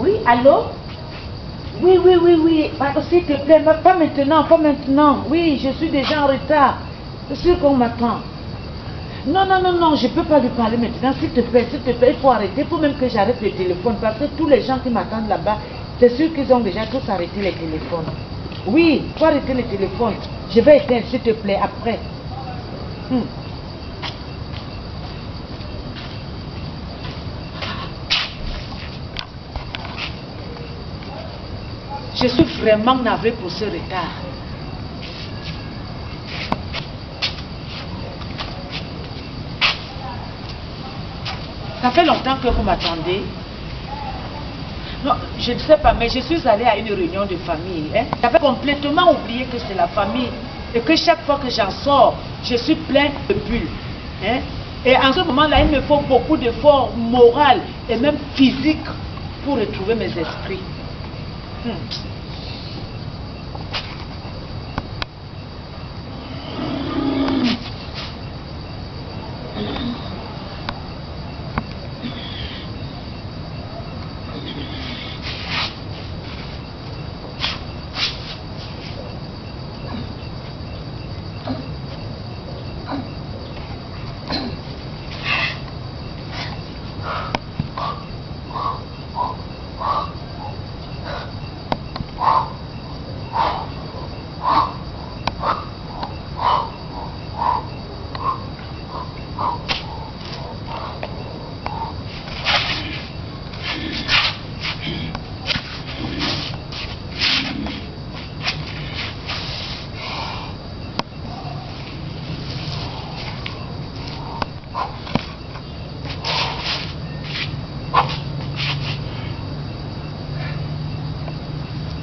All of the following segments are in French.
Oui, allô? Oui, oui, oui, oui. S'il te plaît, pas maintenant, pas maintenant. Oui, je suis déjà en retard. C'est sûr qu'on m'attend. Non, non, non, non, je ne peux pas lui parler maintenant. S'il te plaît, il faut arrêter. Il faut même que j'arrête le téléphone. Parce que tous les gens qui m'attendent là-bas, c'est sûr qu'ils ont déjà tous arrêté les téléphones. Oui, il faut arrêter le téléphone. Je vais éteindre, s'il te plaît, après. Je suis vraiment navrée pour ce retard. Ça fait longtemps que vous m'attendez. Non, je ne sais pas, mais je suis allée à une réunion de famille. J'avais complètement oublié que c'est la famille. Et que chaque fois que j'en sors, je suis plein de bulles. Et en ce moment-là, il me faut beaucoup d'efforts moraux et même physiques pour retrouver mes esprits.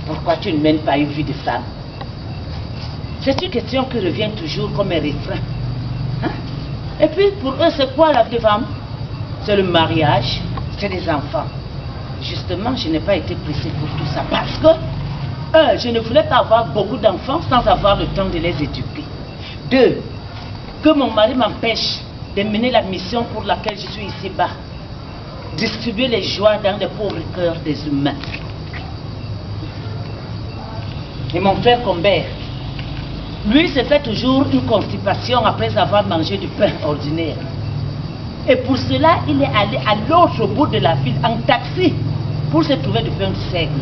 Pourquoi tu ne mènes pas une vie de femme? C'est une question qui revient toujours comme un refrain. Et puis, pour eux, c'est quoi la vie de femme? C'est le mariage, c'est les enfants. Justement, je n'ai pas été pressée pour tout ça parce que, je ne voulais pas avoir beaucoup d'enfants sans avoir le temps de les éduquer. 2, que mon mari m'empêche de mener la mission pour laquelle je suis ici-bas. Distribuer les joies dans les pauvres cœurs des humains. Et mon frère Combert, lui se fait toujours une constipation après avoir mangé du pain ordinaire. Et pour cela, il est allé à l'autre bout de la ville en taxi pour se trouver du pain de seigle.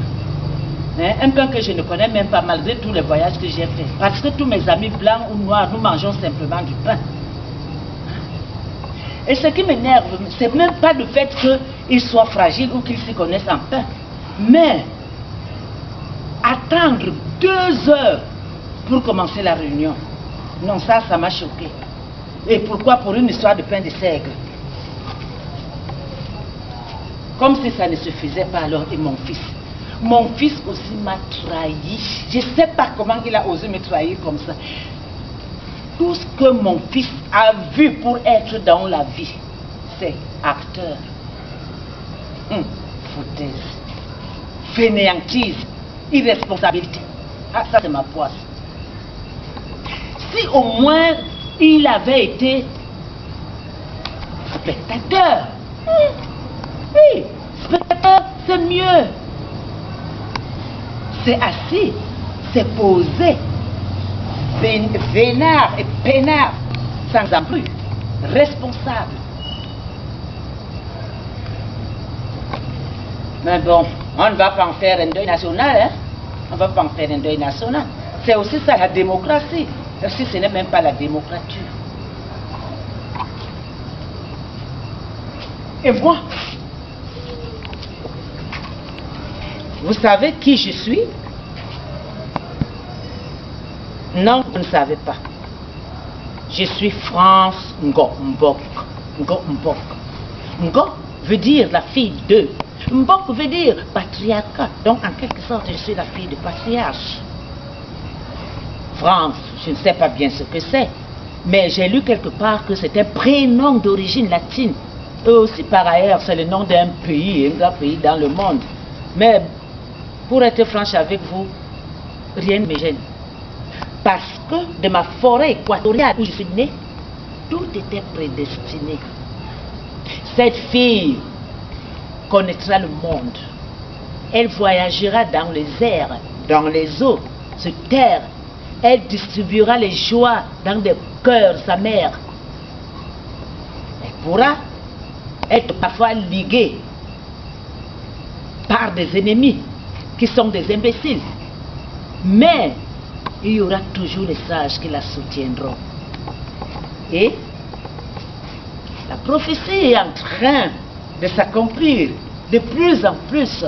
Un pain que je ne connais même pas malgré tous les voyages que j'ai faits. Parce que tous mes amis blancs ou noirs, nous mangeons simplement du pain. Et ce qui m'énerve, c'est même pas le fait qu'il soit fragile ou qu'il s'y connaisse en pain. Mais attendre 2 heures pour commencer la réunion. Non, ça m'a choqué. Et pourquoi? Pour une histoire de pain de seigle. Comme si ça ne suffisait pas alors, et mon fils. Mon fils aussi m'a trahi. Je ne sais pas comment il a osé me trahir comme ça. Tout ce que mon fils a vu pour être dans la vie, c'est acteur. Foutaise. Fainéantise. Irresponsabilité. Ah, ça c'est ma poisse. Si au moins il avait été spectateur. Oui, spectateur, c'est mieux. C'est assis, c'est posé, vénard et peinard, sans en plus, responsable. Mais bon, on ne va pas en faire un deuil national, hein? On ne va pas en faire un deuil national. C'est aussi ça la démocratie, si ce n'est même pas la démocrature. Et moi, vous savez qui je suis? Non, vous ne savez pas. Je suis France Ngo Mbok. Ngo Mbok. Ngo veut dire la fille de. Mbok veut dire patriarcat. Donc en quelque sorte, je suis la fille de patriarche. France, je ne sais pas bien ce que c'est. Mais j'ai lu quelque part que c'est un prénom d'origine latine. Et aussi par ailleurs, c'est le nom d'un pays, un grand pays dans le monde. Mais pour être franche avec vous, rien ne me gêne. Parce que de ma forêt équatoriale où je suis née, tout était prédestiné. Cette fille connaîtra le monde. Elle voyagera dans les airs, dans les eaux, sur terre. Elle distribuera les joies dans des cœurs amers. Elle pourra être parfois liguée par des ennemis qui sont des imbéciles. Mais il y aura toujours les sages qui la soutiendront. Et la prophétie est en train de s'accomplir de plus en plus.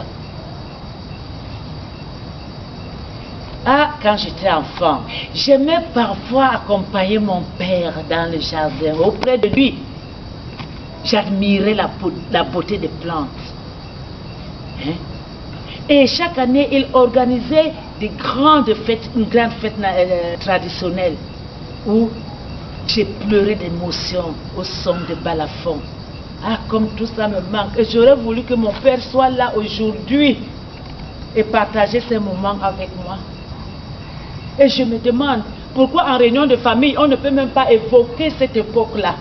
Ah, quand j'étais enfant, j'aimais parfois accompagner mon père dans le jardin. Auprès de lui, j'admirais la beauté des plantes. Hein? Et chaque année, il organisait des grandes fêtes, une grande fête traditionnelle où j'ai pleuré d'émotion au son de balafon. Ah, comme tout ça me manque. Et j'aurais voulu que mon père soit là aujourd'hui et partager ces moments avec moi. Et je me demande pourquoi en réunion de famille, on ne peut même pas évoquer cette époque-là.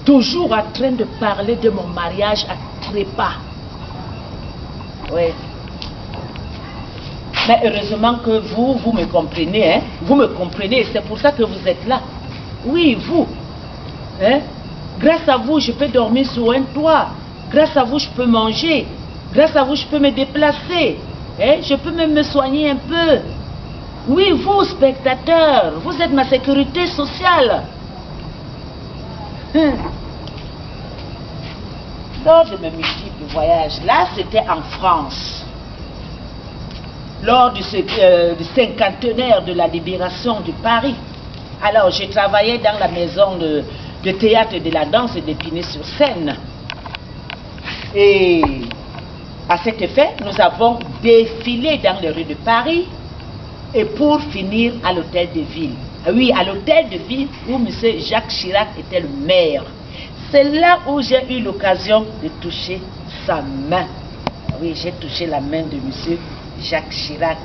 Toujours en train de parler de mon mariage à trépas. Oui. Mais heureusement que vous me comprenez, hein? Vous me comprenez, c'est pour ça que vous êtes là. Oui, vous. Hein? Grâce à vous, je peux dormir sur un toit. Grâce à vous, je peux manger. Grâce à vous, je peux me déplacer. Hein? Je peux même me soigner un peu. Oui, vous, spectateurs, vous êtes ma sécurité sociale. Lors de mes multiples voyages, là, c'était en France. Lors du cinquantenaire de la libération de Paris. Alors, j'ai travaillé dans la maison de théâtre et de la danse d'Épinay-sur-Seine. Et à cet effet, nous avons défilé dans les rues de Paris et pour finir à l'hôtel de ville. Oui, à l'hôtel de ville où M. Jacques Chirac était le maire. C'est là où j'ai eu l'occasion de toucher sa main. Oui, j'ai touché la main de M. Jacques Chirac.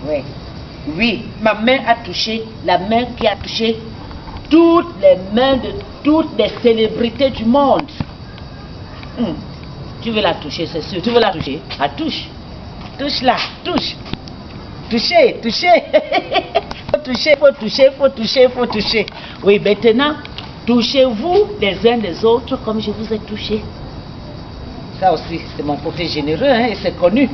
Oui. Oui, ma main a touché la main qui a touché toutes les mains de toutes les célébrités du monde. Tu veux la toucher, c'est sûr. Tu veux la toucher? Ah, touche. Touche-la, touche. Toucher, toucher. Faut toucher, faut toucher, faut toucher, faut toucher. Oui, maintenant, touchez-vous les uns les autres comme je vous ai touché. Ça aussi, c'est mon côté généreux, hein, et c'est connu.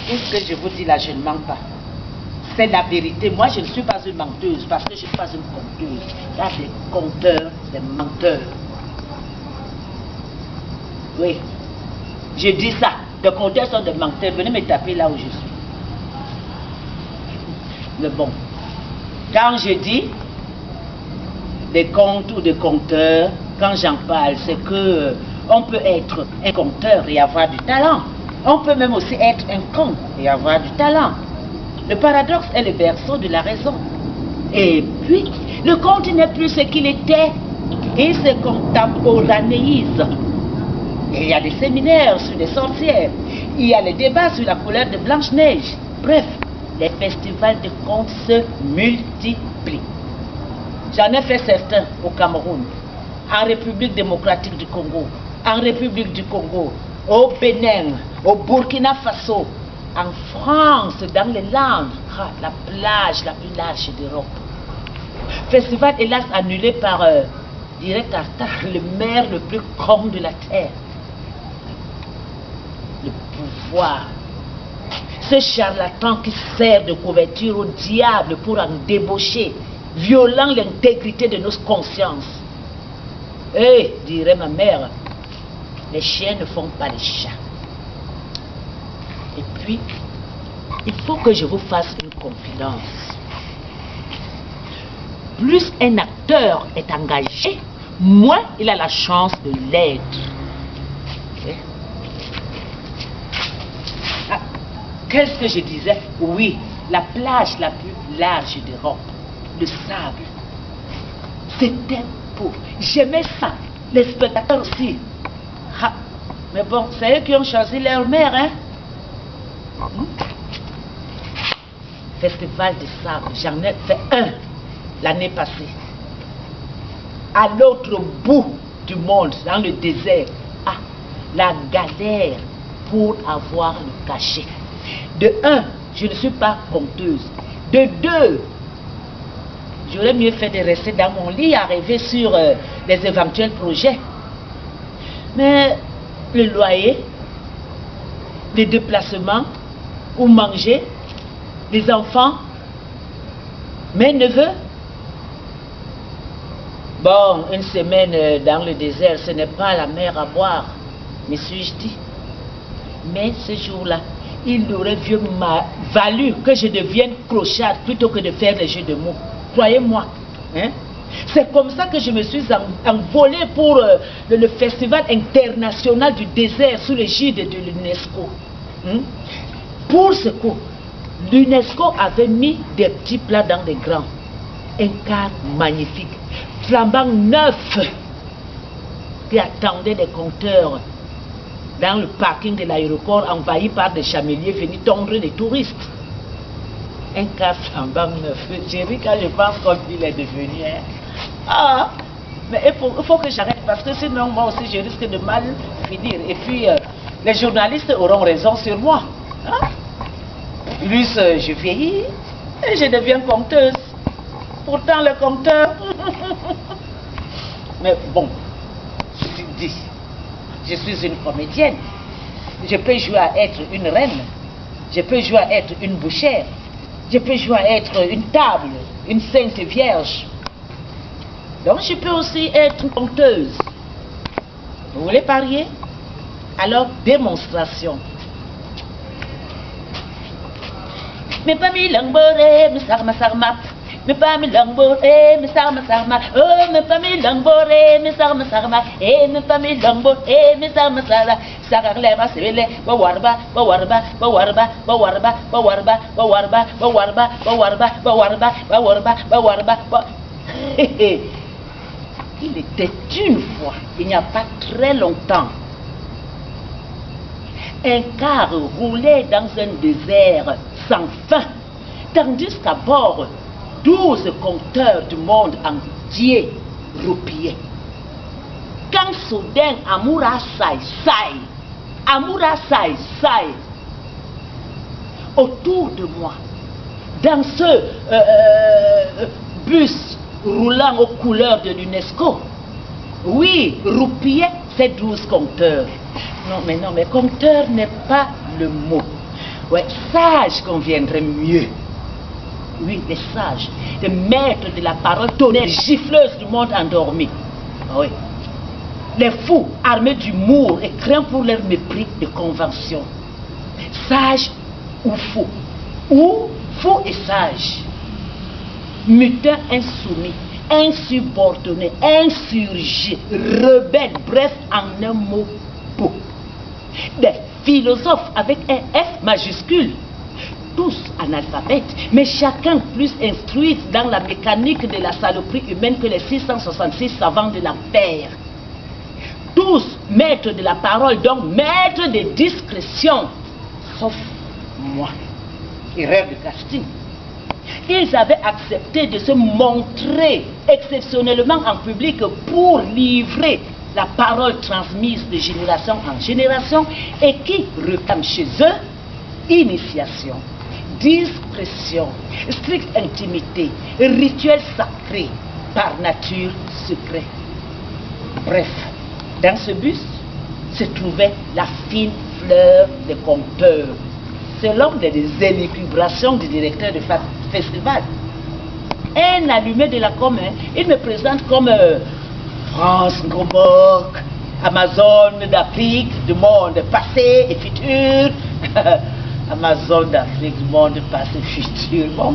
Tout ce que je vous dis là, je ne mens pas. C'est la vérité. Moi, je ne suis pas une menteuse parce que je ne suis pas une conteuse. Il y a des conteurs, des menteurs. Oui. Je dis ça. Les conteurs sont des menteurs. Venez me taper là où je suis. Mais bon. Quand je dis des contes ou des conteurs, quand j'en parle, c'est que on peut être un conteur et avoir du talent. On peut même aussi être un conte et avoir du talent. Le paradoxe est le berceau de la raison. Et puis, le conte n'est plus ce qu'il était. Il se contemporanéise. Et il y a des séminaires sur les sorcières. Il y a les débats sur la couleur de Blanche-Neige. Bref, les festivals de contes se multiplient. J'en ai fait certains au Cameroun, en République démocratique du Congo, en République du Congo, au Bénin, au Burkina Faso, en France, dans les Landes, la plage la plus large d'Europe. Festival hélas annulé par Direct Arta, le maire le plus con de la terre. Le pouvoir. Ce charlatan qui sert de couverture au diable pour en débaucher, violant l'intégrité de nos consciences. Eh, dirait ma mère, les chiens ne font pas les chats. Et puis, il faut que je vous fasse une confidence. Plus un acteur est engagé, moins il a la chance de l'être. Okay? Ah, qu'est-ce que je disais? Oui, la plage la plus large d'Europe, le sable. C'était beau. J'aimais ça. Les spectateurs aussi. Ah, mais bon, c'est eux qui ont choisi leur mère, hein? Festival de sable, j'en ai fait un l'année passée. À l'autre bout du monde, dans le désert. Ah, la galère pour avoir le cachet. De un, je ne suis pas conteuse. De deux, j'aurais mieux fait de rester dans mon lit à rêver sur les éventuels projets. Mais le loyer, les déplacements, où manger, les enfants, mes neveux. Bon, une semaine dans le désert, ce n'est pas la mer à boire, me suis-je dit. Mais ce jour-là, il aurait valu que je devienne clocharde plutôt que de faire des jeux de mots. Croyez-moi. Hein? C'est comme ça que je me suis envolée pour le Festival international du désert sous l'égide de l'UNESCO. Hein? Pour ce coup, l'UNESCO avait mis des petits plats dans des grands. Un car magnifique, flambant neuf, qui attendait des compteurs dans le parking de l'aéroport envahi par des chameliers venus tondre les touristes. Un car flambant neuf. J'ai ri quand je pense comme il est devenu. Hein. Ah, mais il faut que j'arrête parce que sinon moi aussi je risque de mal finir. Et puis les journalistes auront raison sur moi. Hein? Plus je vieillis et je deviens conteuse. Pourtant le compteur. Mais bon, ceci dit, je suis une comédienne. Je peux jouer à être une reine. Je peux jouer à être une bouchère. Je peux jouer à être une table, une sainte vierge. Donc je peux aussi être une conteuse. Vous voulez parier? Alors démonstration. Mais pas mi langbore, mi sarma sarma. Mais pas mi langbore, mi sarma sarma. Oh, mais pas mi langbore, mi sarma sarma. Eh, mais pas mi langbore, mi sarma sarma. Sakarlema sebele, bawarba, bawarba, bawarba, bawarba, bawarba, bawarba, bawarba, bawarba, bawarba, bawarba, bawarba. Il était une fois, il n'y a pas très longtemps, un car roulait dans un désert sans fin, tandis qu'à bord, 12 compteurs du monde entier roupillaient. Quand soudain, Amoura Sai, autour de moi, dans ce bus roulant aux couleurs de l'UNESCO, oui, roupillaient ces 12 compteurs. Non, mais compteur n'est pas le mot. Ouais, sage conviendrait mieux. Oui, les sages, les maîtres de la parole, tonnerre, gifleuses du monde endormi. Oui. Les fous, armés d'humour et craints pour leur mépris de convention. Sage ou fou. Ou fou et sage. Mutin insoumis, insubordonné, insurgé, rebelle, bref, en un mot, beau. Des philosophes avec un F majuscule, tous analphabètes, mais chacun plus instruit dans la mécanique de la saloperie humaine que les 666 savants de l'enfer. Tous maîtres de la parole, donc maîtres de discrétion, sauf moi, erreur de casting. Ils avaient accepté de se montrer exceptionnellement en public pour livrer la parole transmise de génération en génération et qui réclame chez eux initiation, discrétion, stricte intimité, rituel sacré, par nature secret. Bref, dans ce bus se trouvait la fine fleur des compteurs, selon des élucubrations du directeur du festival. Un allumé de la commune, il me présente comme France Ngomok, Amazone d'Afrique, du monde passé et futur. Amazone d'Afrique, du monde passé et futur. Bon,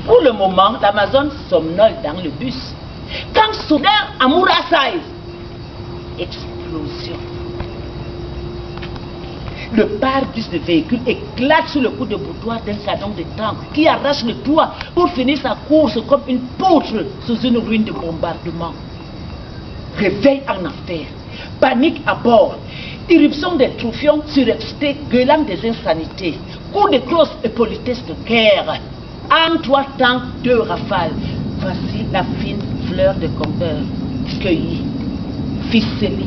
pour le moment, l'Amazone somnole dans le bus. Quand soudain, Amoura Sai, explosion. Le pare-brise de véhicule éclate sous le coup de boutoir d'un canon de tank qui arrache le toit pour finir sa course comme une poutre sous une ruine de bombardement. Réveil en enfer, panique à bord, irruption des troufions surexcités gueulant des insanités, coups de crosse et politesse de guerre. En 3 temps, 2 rafales. Voici la fine fleur de compteur cueillie, ficelé,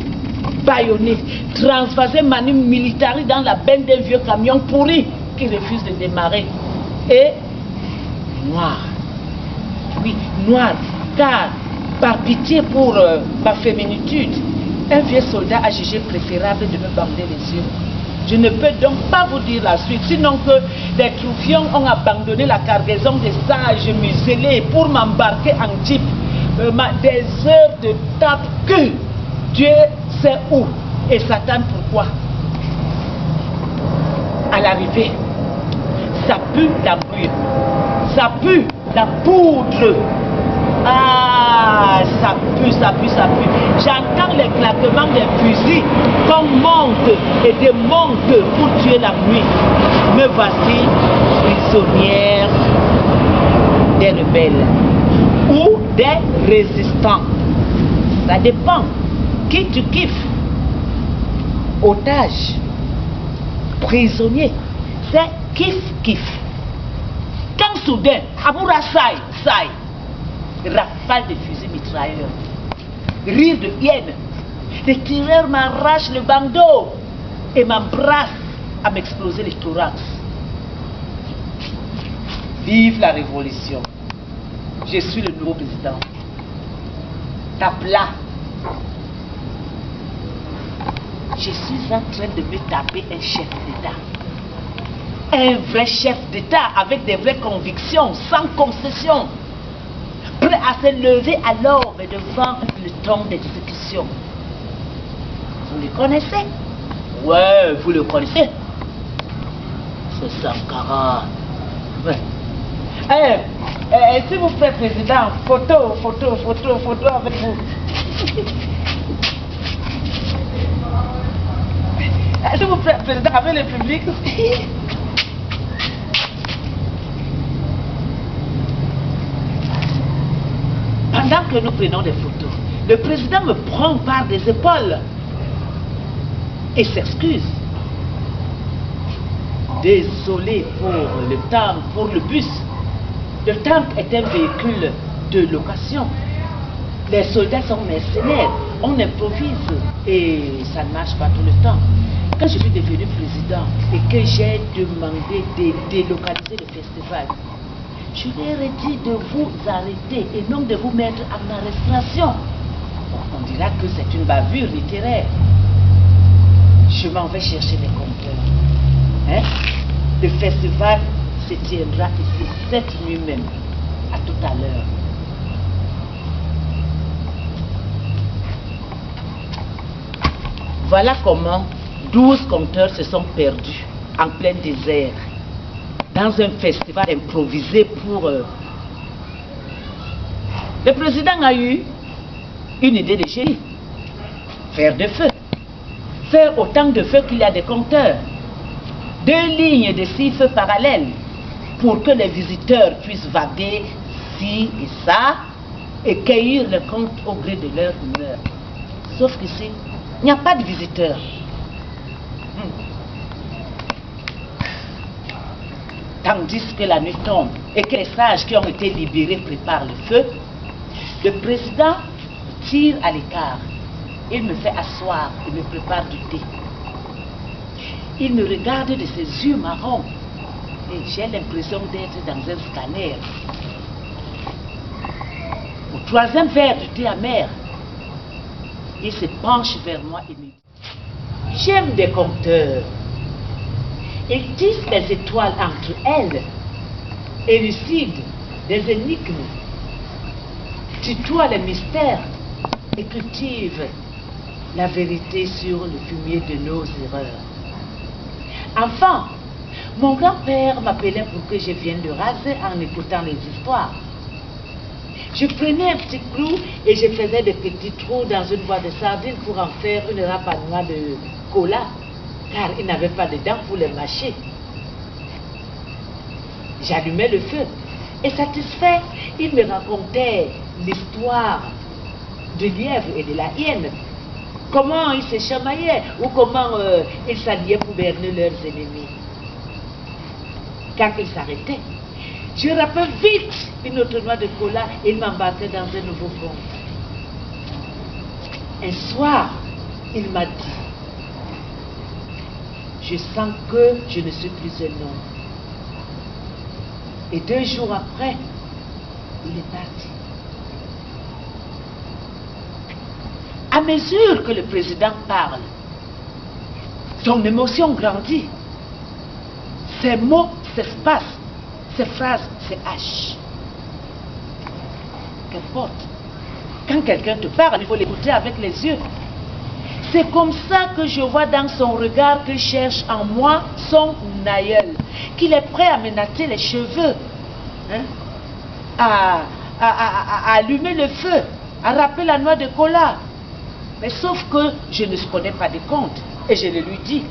bâillonné, transvasé manu militari dans la benne d'un vieux camion pourri qui refuse de démarrer. Et noir. Oui, noir, car par pitié pour ma féminitude, un vieux soldat a jugé préférable de me bander les yeux. Je ne peux donc pas vous dire la suite, sinon que les troufions ont abandonné la cargaison des sages muselés pour m'embarquer en jeep. Des heures de tape que Dieu sait où et Satan pourquoi. À l'arrivée, ça pue la bouille, ça pue la poudre. Ah, ça pue, ça pue, ça pue. J'entends les claquements des fusils qu'on monte et démonte pour tuer la nuit. Me voici prisonnière des rebelles ou des résistants. Ça dépend. Qui tu kiffes? Otage, prisonnier, c'est kiff. Quand soudain, Aboura saille. Rafale de fusils mitrailleurs, rire de hyène, les tireurs m'arrachent le bandeau et m'embrassent à m'exploser les thorax. Vive la révolution. Je suis le nouveau président. Tape là. Je suis en train de me taper un chef d'État. Un vrai chef d'État avec des vraies convictions, sans concession. Prêt à se lever à l'aube devant le temps d'exécution. Vous le connaissez? Ouais, vous le connaissez. C'est Sankara. Ouais. S'il vous plaît, président, photo avec vous. S'il vous plaît, président, avec le public. Pendant que nous prenons des photos, le président me prend par des épaules et s'excuse. Désolé pour le tank, pour le bus. Le tank est un véhicule de location. Les soldats sont mercenaires, on improvise et ça ne marche pas tout le temps. Quand je suis devenu président et que j'ai demandé de délocaliser le festival, je leur ai dit de vous arrêter et non de vous mettre en arrestation. On dira que c'est une bavure littéraire. Je m'en vais chercher les compteurs. Hein? Le festival se tiendra ici cette nuit même. À tout à l'heure. Voilà comment 12 compteurs se sont perdus en plein désert. Dans un festival improvisé pour... Le président a eu une idée de génie. Faire de feu. Faire autant de feu qu'il y a des compteurs. 2 lignes de 6 feux parallèles pour que les visiteurs puissent vaguer ci et ça et cueillir le compte au gré de leur humeur. Sauf qu'ici, il n'y a pas de visiteurs. Tandis que la nuit tombe et que les sages qui ont été libérés préparent le feu, le président tire à l'écart. Il me fait asseoir et me prépare du thé. Il me regarde de ses yeux marrons et j'ai l'impression d'être dans un scanner. Au 3e verre du thé amer, il se penche vers moi et me dit: j'aime des compteurs. Ils tissent les étoiles entre elles, élucident des énigmes, tutoient les mystères et cultivent la vérité sur le fumier de nos erreurs. Enfant, mon grand-père m'appelait pour que je vienne le raser en écoutant les histoires. Je prenais un petit clou et je faisais des petits trous dans une boîte de sardines pour en faire une râpe à noix de cola, car il n'avait pas de dents pour les mâcher. J'allumais le feu et satisfait, il me racontait l'histoire du lièvre et de la hyène. Comment ils se chamaillaient ou comment ils s'alliaient pour berner leurs ennemis. Quand ils s'arrêtaient, je râpais vite une autre noix de cola et il m'embarquait dans un nouveau conte. Un soir, il m'a dit, je sens que je ne suis plus un homme. Et 2 jours après, il est parti. À mesure que le président parle, son émotion grandit. Ses mots s'espacent, ses phrases se hachent. Qu'importe. Quand quelqu'un te parle, il faut l'écouter avec les yeux. C'est comme ça que je vois dans son regard qu'il cherche en moi son aïeul, qu'il est prêt à me natter les cheveux, hein, à allumer le feu, à râper la noix de cola. Mais sauf que je ne connais pas de compte et je le lui dis.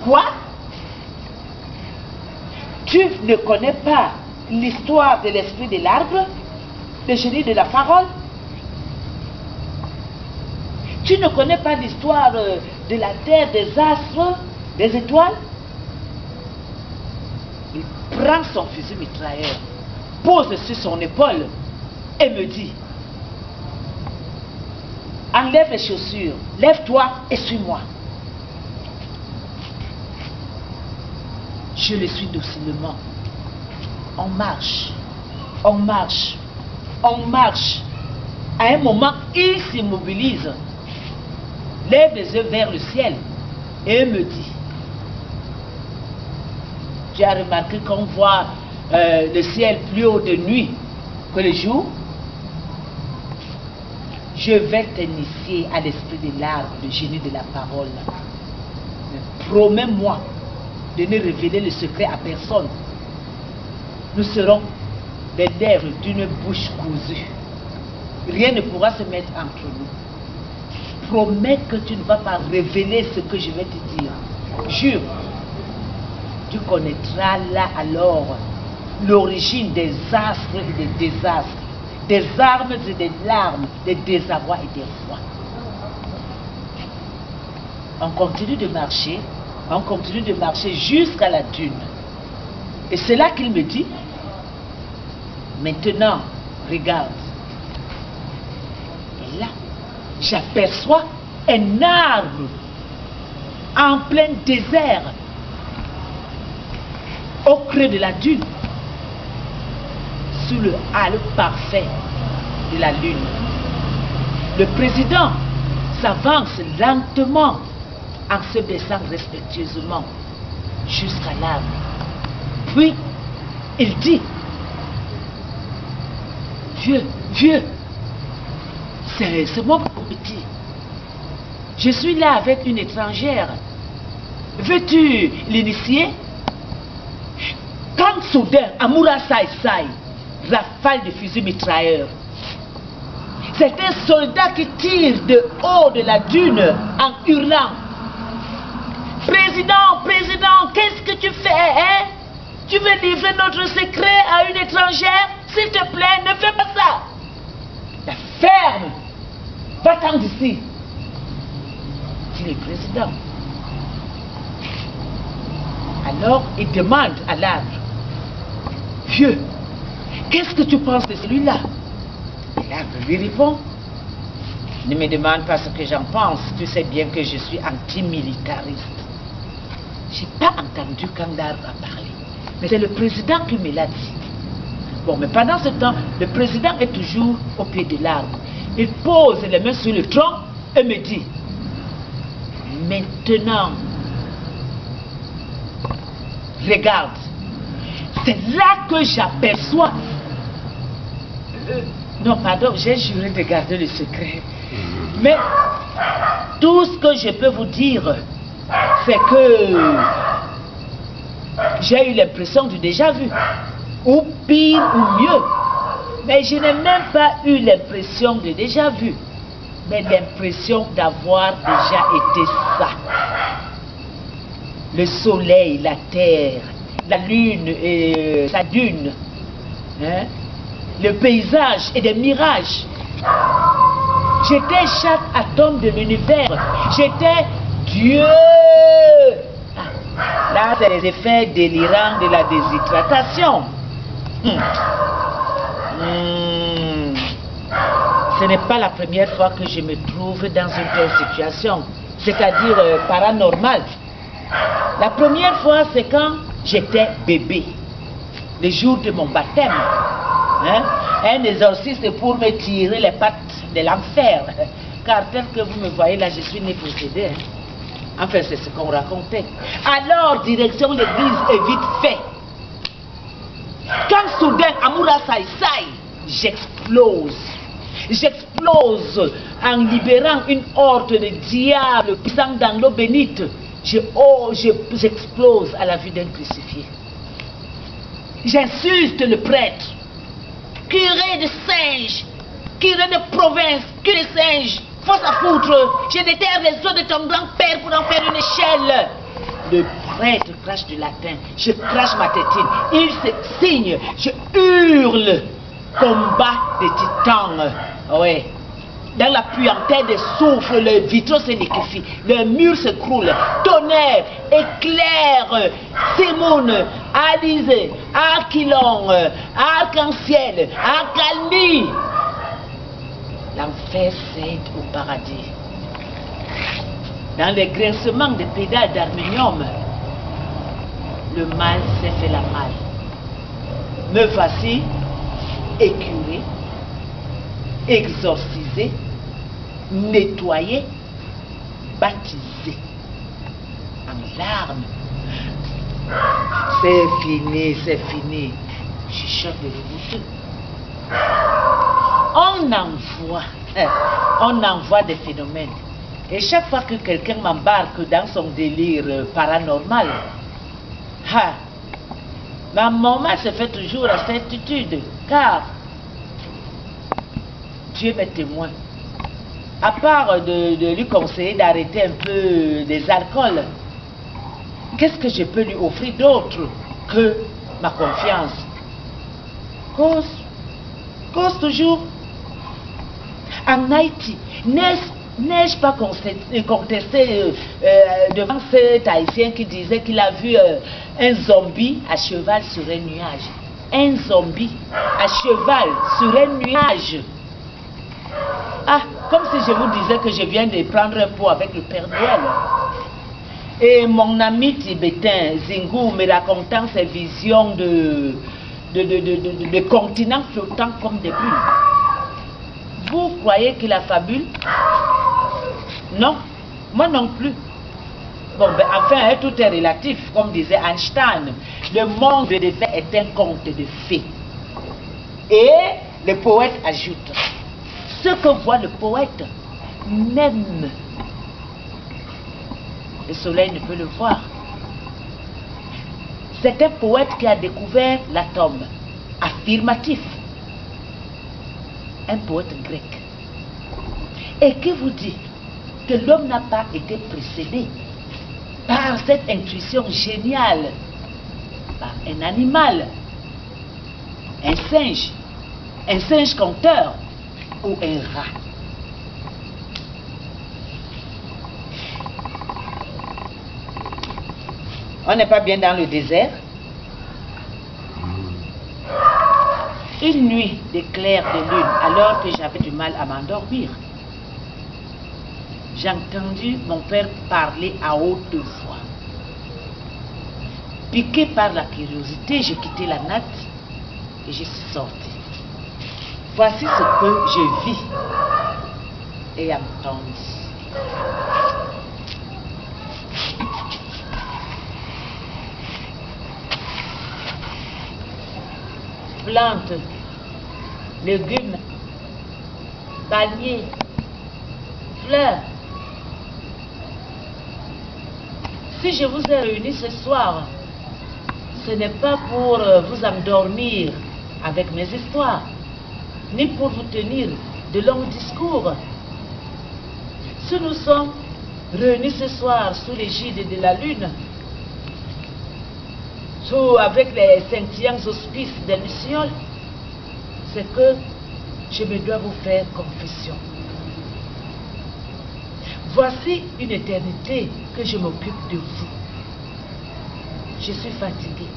Quoi? Tu ne connais pas l'histoire de l'esprit de l'arbre, le génie de la parole? Tu ne connais pas l'histoire de la terre, des astres, des étoiles? Il prend son fusil mitrailleur, pose sur son épaule et me dit, enlève les chaussures, lève-toi et suis-moi. Je le suis docilement. On marche, on marche, on marche. À un moment, il s'immobilise, lève les yeux vers le ciel et me dit, tu as remarqué qu'on voit le ciel plus haut de nuit que le jour? Je vais t'initier à l'esprit de l'arbre, le génie de la parole. Mais promets-moi de ne révéler le secret à personne. Nous serons les lèvres d'une bouche cousue. Rien ne pourra se mettre entre nous. Promets que tu ne vas pas révéler ce que je vais te dire. Jure. Tu connaîtras là alors l'origine des astres et des désastres, des armes et des larmes, des désarrois et des rois. On continue de marcher jusqu'à la dune. Et c'est là qu'il me dit, maintenant, regarde. Et là, j'aperçois un arbre en plein désert, au creux de la dune, sous le halo parfait de la lune. Le président s'avance lentement en se baissant respectueusement jusqu'à l'arbre. Puis, il dit, vieux, c'est moi petit. Je suis là avec une étrangère. Veux-tu l'initier? Quand soudain, Amoura Saï, rafale de fusil mitrailleur. C'est un soldat qui tire de haut de la dune en hurlant. Président, qu'est-ce que tu fais, hein? Tu veux livrer notre secret à une étrangère? S'il te plaît, ne fais pas ça. La ferme. Va-t'en d'ici. Dit le président. Alors, il demande à l'arbre, vieux, qu'est-ce que tu penses de celui-là? L'arbre lui répond, ne me demande pas ce que j'en pense, tu sais bien que je suis antimilitariste. Je n'ai pas entendu quand l'arbre a parlé, mais c'est le président qui me l'a dit. Bon, mais pendant ce temps, le président est toujours au pied de l'arbre. Il pose les mains sur le tronc et me dit, maintenant, regarde, c'est là que j'aperçois. Non, pardon, j'ai juré de garder le secret. Mais tout ce que je peux vous dire, c'est que j'ai eu l'impression du déjà vu. Ou pire ou mieux. Mais je n'ai même pas eu l'impression de déjà vu, mais l'impression d'avoir déjà été ça. Le soleil, la terre, la lune et sa dune, hein? Le paysage et des mirages. J'étais chaque atome de l'univers. J'étais Dieu. Ah, là, c'est les effets délirants de la déshydratation. Ce n'est pas la première fois que je me trouve dans une telle situation, c'est-à-dire paranormale. La première fois, c'est quand j'étais bébé, le jour de mon baptême. Hein? Un exorciste pour me tirer les pattes de l'enfer. Car tel que vous me voyez là, je suis né possédé. Hein? Enfin, c'est ce qu'on racontait. Alors, direction l'église est vite fait. Quand soudain, Amoura Saïsaï, j'explose. J'explose en libérant une horde de diables pisant dans l'eau bénite. J'explose à la vue d'un crucifié. J'insulte le prêtre. Curé de singe, curé de province, curé de singe, fausse à foutre, je déterre les os de ton grand-père pour en faire une échelle. Le prêtre crache du latin, je crache ma tétine, il se signe, je hurle. Combat des titans, ouais. Dans la puanteur des souffles, le vitraux se liquéfie, le mur s'écroule, tonnerre, éclair, Simone, Alizé, Aquilon, arc-en-ciel, accalmie. L'enfer cède au paradis. Dans les grincements des pédales d'harmonium, le mal s'est fait la malle. Me voici écuré, exorcisé, nettoyé, baptisé en larmes. C'est fini, c'est fini. Chuchote de rebouteux. On envoie des phénomènes. Et chaque fois que quelqu'un m'embarque dans son délire paranormal, ma maman se fait toujours la certitude, car Dieu m'est témoin. À part de lui conseiller d'arrêter un peu des alcools, qu'est-ce que je peux lui offrir d'autre que ma confiance? Cause toujours. En Haïti, n'ai-je pas contesté devant cet Haïtien qui disait qu'il a vu un zombie à cheval sur un nuage? Un zombie à cheval sur un nuage. Ah, comme si je vous disais que je viens de prendre un pot avec le Père Noël. Et mon ami tibétain, Zingu, me racontant ses visions de continents flottants comme des bulles. Vous croyez qu'il a fabule? Non, moi non plus. Bon, ben enfin, tout est relatif, comme disait Einstein. Le monde des faits est un conte de fées. Et le poète ajoute, ce que voit le poète, même le soleil ne peut le voir. C'est un poète qui a découvert l'atome. Affirmatif. Un poète grec. Et qui vous dit que l'homme n'a pas été précédé par cette intuition géniale, par un animal, un singe conteur ou un rat. On n'est pas bien dans le désert. Une nuit d'éclair de lune, alors que j'avais du mal à m'endormir, j'ai entendu mon père parler à haute voix. Piqué par la curiosité, j'ai quitté la natte et je suis sorti. Voici ce que je vis et entendu. Plantes, légumes, palmiers, fleurs. Si je vous ai réunis ce soir, ce n'est pas pour vous endormir avec mes histoires, ni pour vous tenir de longs discours. Si nous sommes réunis ce soir sous l'égide de la lune, avec les scintillants auspices des lucioles, c'est que je me dois vous faire confession. Voici une éternité que je m'occupe de vous. Je suis fatigué.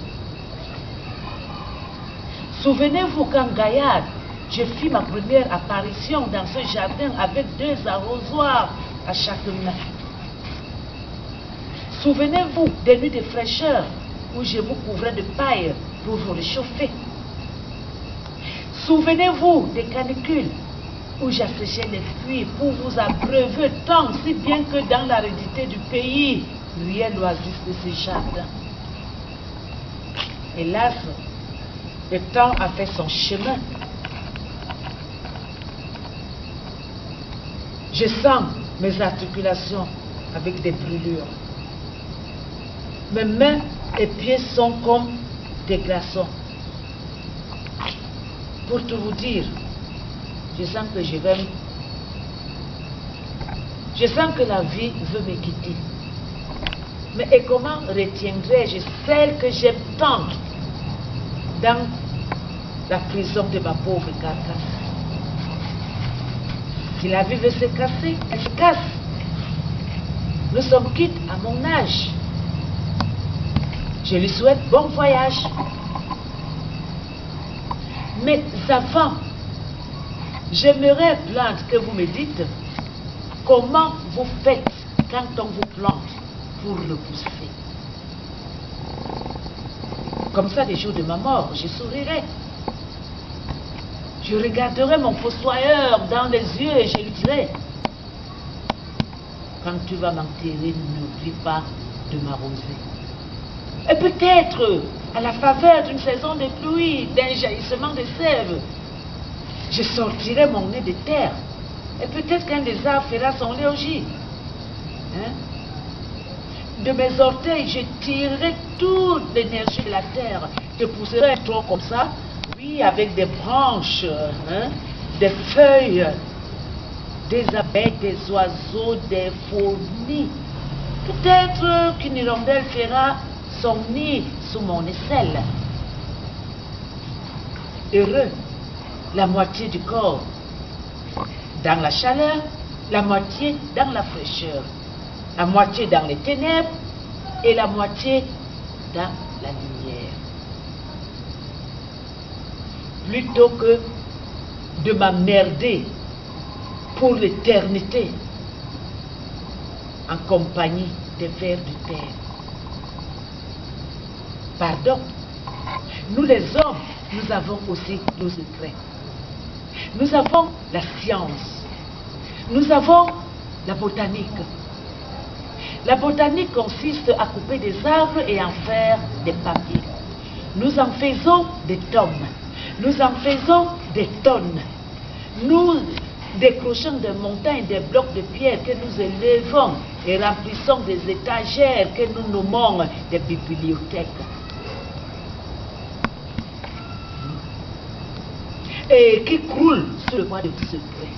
Souvenez-vous qu'en Gaïade, je fis ma première apparition dans ce jardin avec 2 arrosoirs à chaque main. Souvenez-vous des nuits de fraîcheur où je vous couvrais de paille pour vous réchauffer. Souvenez-vous des canicules où j'asséchais les fruits pour vous abreuver tant si bien que dans l'aridité du pays, rien n'oisisse de ces jardins. Hélas, le temps a fait son chemin. Je sens mes articulations avec des brûlures. Mes mains et pieds sont comme des glaçons. Pour tout vous dire, je sens que je sens que la vie veut me quitter. Mais et comment retiendrai-je celle que j'aime tant dans la prison de ma pauvre carcasse? Si la vie veut se casser, elle se casse. Nous sommes quittes à mon âge. Je lui souhaite bon voyage. Mais avant, j'aimerais plante que vous me dites comment vous faites quand on vous plante pour le pousser. Comme ça, les jours de ma mort, je sourirai. Je regarderai mon fossoyeur dans les yeux et je lui dirai: quand tu vas m'enterrer, n'oublie pas de m'arroser. Et peut-être, à la faveur d'une saison de pluie, d'un jaillissement de sève, je sortirai mon nez de terre. Et peut-être qu'un des arbres fera son logis. Hein? De mes orteils, je tirerai toute l'énergie de la terre. Je pousserai un tronc comme ça, oui, avec des branches, hein, des feuilles, des abeilles, des oiseaux, des fourmis. Peut-être qu'une hirondelle fera son nid sous mon aisselle. Heureux, la moitié du corps dans la chaleur, la moitié dans la fraîcheur, la moitié dans les ténèbres et la moitié dans la lumière. Plutôt que de m'emmerder pour l'éternité en compagnie des vers du terre. Pardon, nous les hommes, nous avons aussi nos secrets. Nous avons la science. Nous avons la botanique. La botanique consiste à couper des arbres et en faire des papiers. Nous en faisons des tomes. Nous en faisons des tonnes. Nous décrochons des montagnes, des blocs de pierre que nous élevons et remplissons des étagères que nous nommons des bibliothèques. Et qui croulent sur le poids de vos secrets.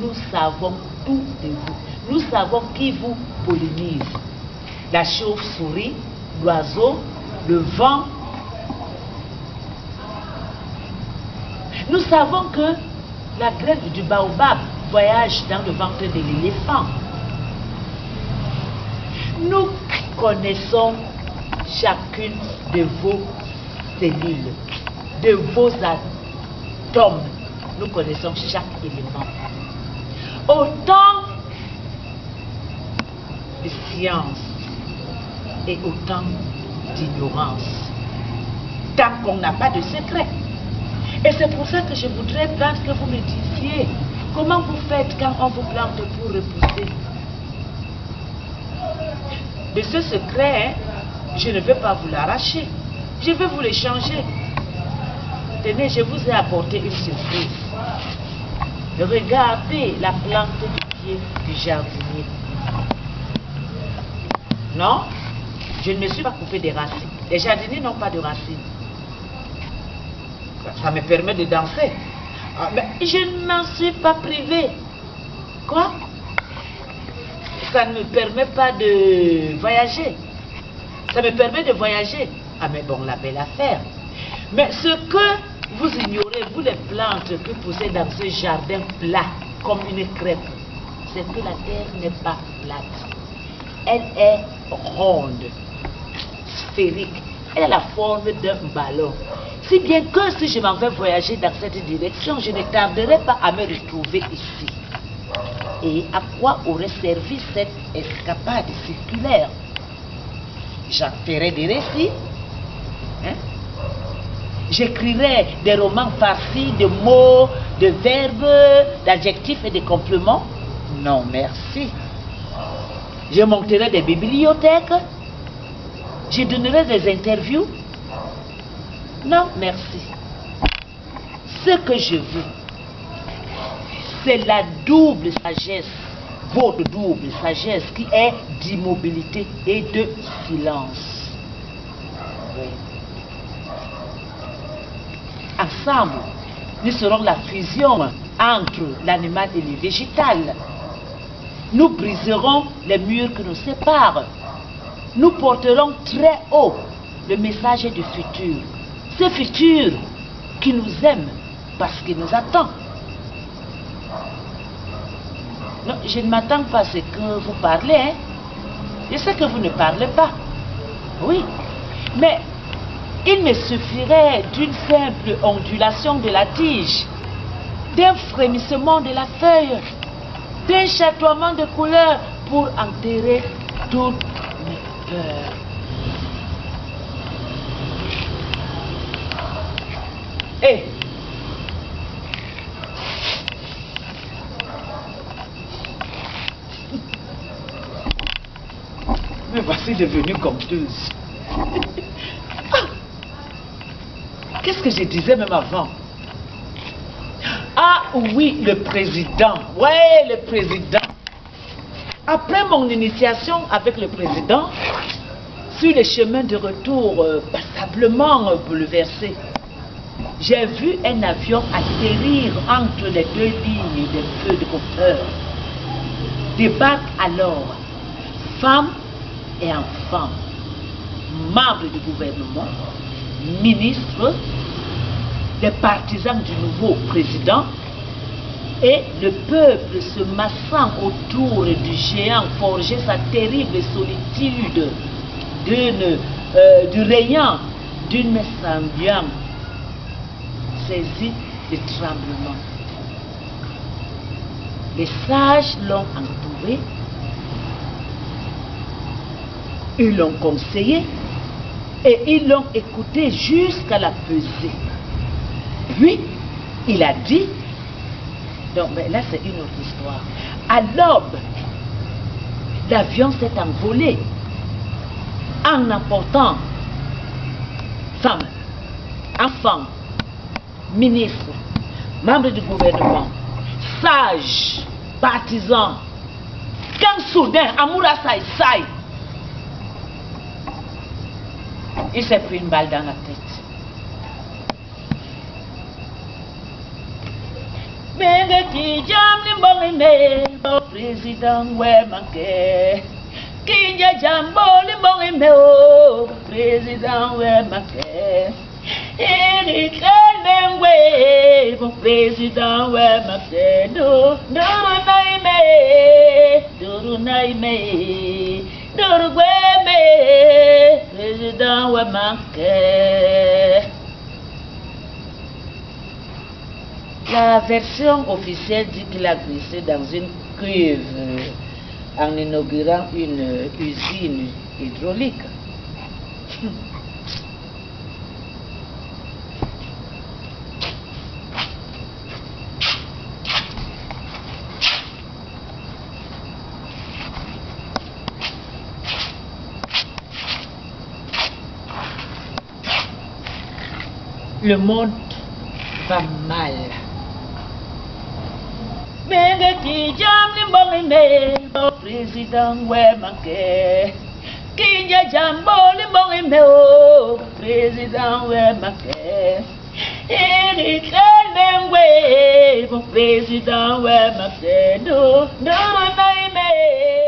Nous savons tout de vous. Nous savons qui vous pollinise. La chauve-souris, l'oiseau, le vent. Nous savons que la graine du baobab voyage dans le ventre de l'éléphant. Nous connaissons chacune de vos cellules, de vos atomes. Nous connaissons chaque élément. Autant de science et autant d'ignorance. Tant qu'on n'a pas de secret. Et c'est pour ça que je voudrais bien que vous me disiez comment vous faites quand on vous plante pour repousser. De ce secret, je ne vais pas vous l'arracher. Je vais vous l'échanger. Tenez, je vous ai apporté une surprise. Regardez la plante du pied du jardinier. Non, je ne me suis pas coupé des racines. Les jardiniers n'ont pas de racines. Ça me permet de danser. Ah, mais je ne m'en suis pas privé. Quoi? Ça ne me permet pas de voyager. Ça me permet de voyager. Ah mais bon, la belle affaire. Mais ce que vous ignorez, vous les plantes que poussez dans ce jardin plat, comme une crêpe, c'est que la terre n'est pas plate. Elle est ronde, sphérique, est la forme d'un ballon. Si bien que si je m'en vais voyager dans cette direction, je ne tarderai pas à me retrouver ici. Et à quoi aurait servi cette escapade circulaire? J'en ferai des récits. Hein? J'écrirai des romans farcis de mots, de verbes, d'adjectifs et de compléments. Non, merci. Je monterai des bibliothèques. Je donnerai des interviews. Non, merci. Ce que je veux, c'est la double sagesse, votre double sagesse qui est d'immobilité et de silence. Oui. Ensemble, nous serons la fusion entre l'animal et le végétal. Nous briserons les murs qui nous séparent. Nous porterons très haut le message du futur. Ce futur qui nous aime parce qu'il nous attend. Non, je ne m'attends pas à ce que vous parlez. Hein? Je sais que vous ne parlez pas. Oui, mais il me suffirait d'une simple ondulation de la tige, d'un frémissement de la feuille, d'un chatoiement de couleurs pour enterrer toutes mes peurs. Hé! Me voici devenue conteuse. Qu'est-ce que je disais même avant? Ah oui, le président. Ouais, le président. Après mon initiation avec le président, sur le chemin de retour passablement bouleversé, j'ai vu un avion atterrir entre les deux lignes des feux de compteur. Débarquent alors femmes et enfants, membres du gouvernement, ministres, des partisans du nouveau président, et le peuple se massant autour du géant forgeait sa terrible solitude du rayon d'une semblance saisi de tremblement. Les sages l'ont entouré, ils l'ont conseillé et ils l'ont écouté jusqu'à la pesée. Puis, il a dit, donc mais là c'est une autre histoire, à l'aube, l'avion s'est envolé en emportant femmes, enfants, ministres, membres du gouvernement, sages, partisans, quand soudain, Amoura Saï, il s'est pris une balle dans la tête. Benga ki jam ni mbongi me, o président we manke. Kinja jambo ni mbongi me, o président we manke. Ini kene we, o président we manke. Duru naime, duru gwe me, président we manke. La version officielle dit qu'il a glissé dans une cuve en inaugurant une usine hydraulique. Le monde va mal. Benga ki jam ni mbongi me, o président we manke. Kinja jambo ni mbongi me, o président we manke. Ini kene we, o président we manke. Duru naime.